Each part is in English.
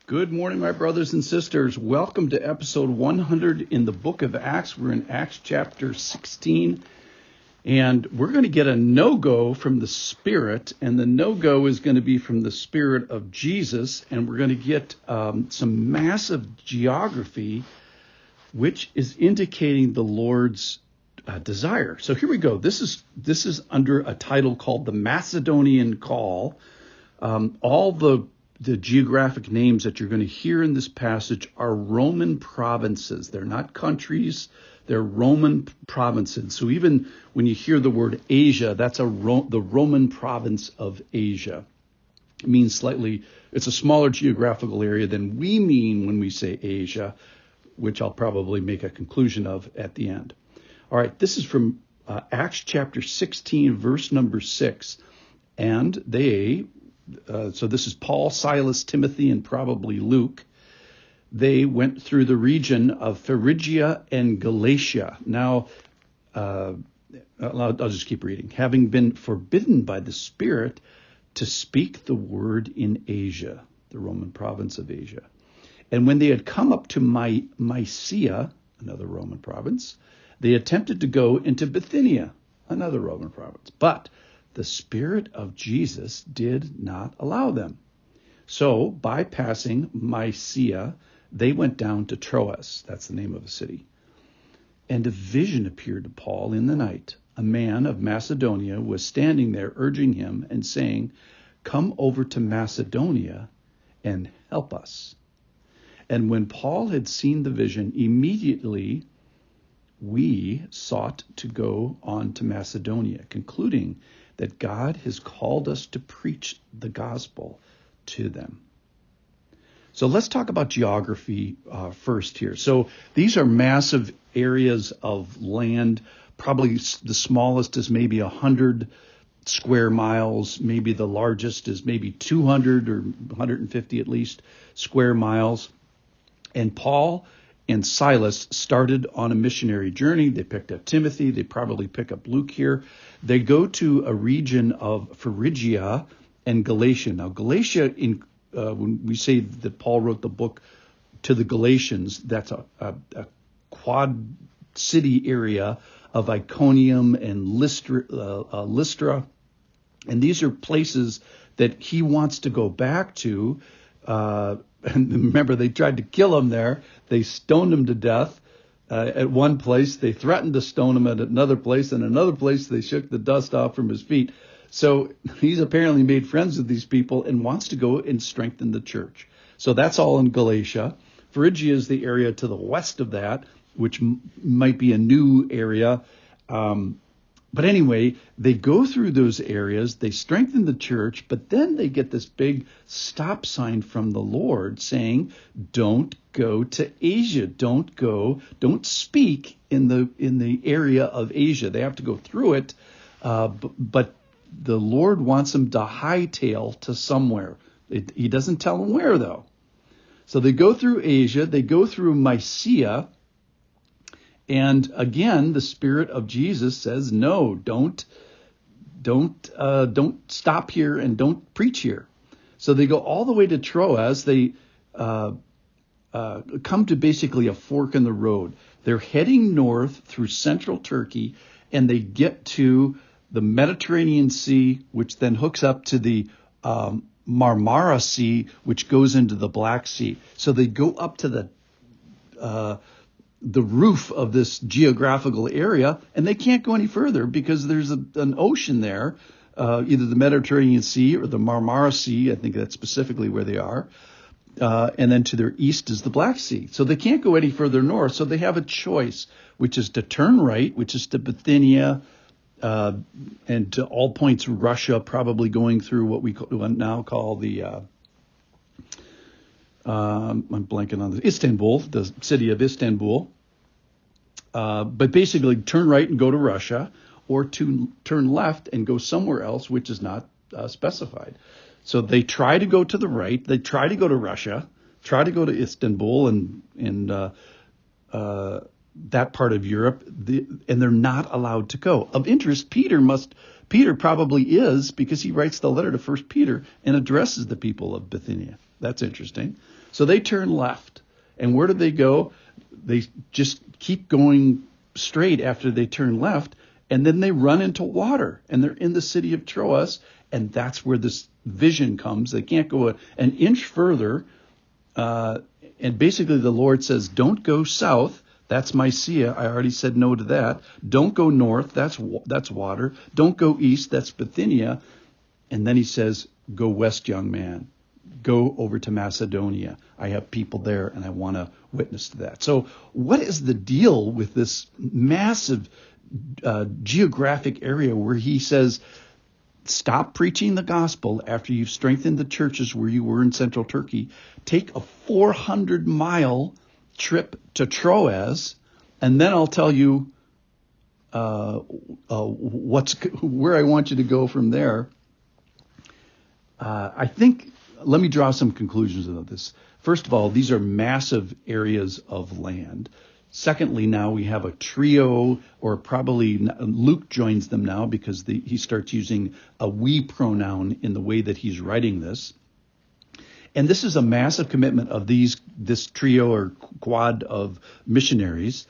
Good morning, my brothers and sisters. Welcome to episode 100 in the book of Acts. We're in Acts chapter 16, and we're going to get a no-go from the Spirit, and the no-go is going to be from the Spirit of Jesus, and we're going to get some massive geography, which is indicating the Lord's desire. So here we go. This is under a title called the Macedonian Call. All the geographic names that you're going to hear in this passage are Roman provinces. They're not countries. They're Roman provinces. So even when you hear the word Asia, that's the Roman province of Asia. It means it's a smaller geographical area than we mean when we say Asia, which I'll probably make a conclusion of at the end. All right, this is from Acts chapter 16, verse number 6. And so this is Paul, Silas, Timothy, and probably Luke. They went through the region of Phrygia and Galatia. Now, I'll just keep reading. Having been forbidden by the Spirit to speak the word in Asia, the Roman province of Asia. And when they had come up to Mysia, another Roman province, they attempted to go into Bithynia, another Roman province. But the Spirit of Jesus did not allow them. So, bypassing Mysia, they went down to Troas. That's the name of a city. And a vision appeared to Paul in the night. A man of Macedonia was standing there urging him and saying, "Come over to Macedonia and help us." And when Paul had seen the vision, immediately we sought to go on to Macedonia, concluding that God has called us to preach the gospel to them. So let's talk about geography first here. So these are massive areas of land. Probably the smallest is maybe 100 square miles. Maybe the largest is maybe 200 or 150 at least square miles. And Paul and Silas started on a missionary journey. They picked up Timothy. They probably pick up Luke here. They go to a region of Phrygia and Galatia. Now, Galatia, when we say that Paul wrote the book to the Galatians, that's a quad city area of Iconium and Lystra. And these are places that he wants to go back to. And remember, they tried to kill him there. They stoned him to death at one place. They threatened to stone him at another place. And another place, they shook the dust off from his feet. So he's apparently made friends with these people and wants to go and strengthen the church. So that's all in Galatia. Phrygia is the area to the west of that, which might be a new area. But anyway, they go through those areas, they strengthen the church, but then they get this big stop sign from the Lord saying, don't go to Asia. Don't speak in the area of Asia. They have to go through it, but the Lord wants them to hightail to somewhere. He doesn't tell them where, though. So they go through Asia, they go through Mysia. And again, the Spirit of Jesus says, no, don't stop here and don't preach here. So they go all the way to Troas. They come to basically a fork in the road. They're heading north through central Turkey, and they get to the Mediterranean Sea, which then hooks up to the Marmara Sea, which goes into the Black Sea. So they go up to the roof of this geographical area, and they can't go any further because there's an ocean there, either the Mediterranean Sea or the Marmara Sea. I think that's specifically where they are. And then to their east is the Black Sea. So they can't go any further north. So they have a choice, which is to turn right, which is to Bithynia, and to all points Russia, probably going through what we now call the I'm blanking on Istanbul, the city of Istanbul. But basically turn right and go to Russia, or to turn left and go somewhere else, which is not specified. So they try to go to the right. They try to go to Russia, try to go to Istanbul and that part of Europe, and they're not allowed to go. Of interest, Peter probably is, because he writes the letter to 1 Peter and addresses the people of Bithynia. That's interesting. So they turn left. And where do they go? They just keep going straight after they turn left. And then they run into water. And they're in the city of Troas. And that's where this vision comes. They can't go an inch further. And basically the Lord says, don't go south. That's Mysia. I already said no to that. Don't go north. That's water. Don't go east. That's Bithynia. And then he says, go west, young man. Go over to Macedonia. I have people there, and I want to witness to that. So what is the deal with this massive geographic area where he says, stop preaching the gospel after you've strengthened the churches where you were in central Turkey. Take a 400-mile trip to Troas, and then I'll tell you where I want you to go from there. Let me draw some conclusions of this. First of all, these are massive areas of land. Secondly, now we have a trio, or probably Luke joins them now because he starts using a we pronoun in the way that he's writing this. And this is a massive commitment of this trio or quad of missionaries.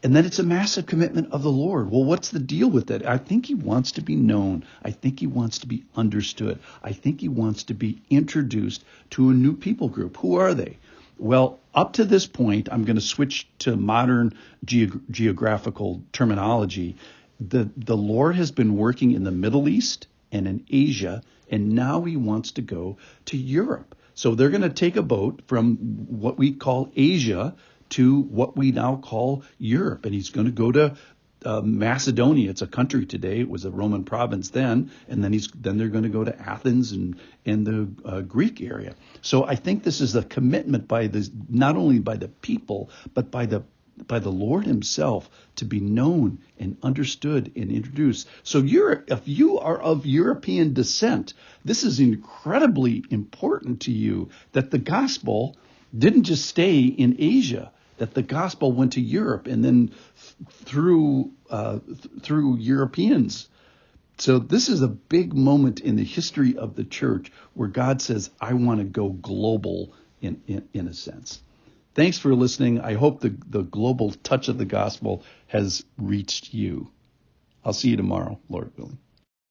And then it's a massive commitment of the Lord. Well, what's the deal with it? I think he wants to be known. I think he wants to be understood. I think he wants to be introduced to a new people group. Who are they? Well, up to this point, I'm going to switch to modern geographical terminology. The Lord has been working in the Middle East and in Asia, and now he wants to go to Europe. So they're going to take a boat from what we call Asia to what we now call Europe. And he's going to go to Macedonia. It's a country today. It was a Roman province then. And then they're going to go to Athens and the Greek area. So I think this is a commitment not only by the people, but by the Lord himself to be known and understood and introduced. So if you are of European descent, this is incredibly important to you that the gospel didn't just stay in Asia, that the gospel went to Europe and then through Europeans. So this is a big moment in the history of the church where God says, I want to go global in a sense. Thanks for listening. I hope the global touch of the gospel has reached you. I'll see you tomorrow, Lord willing.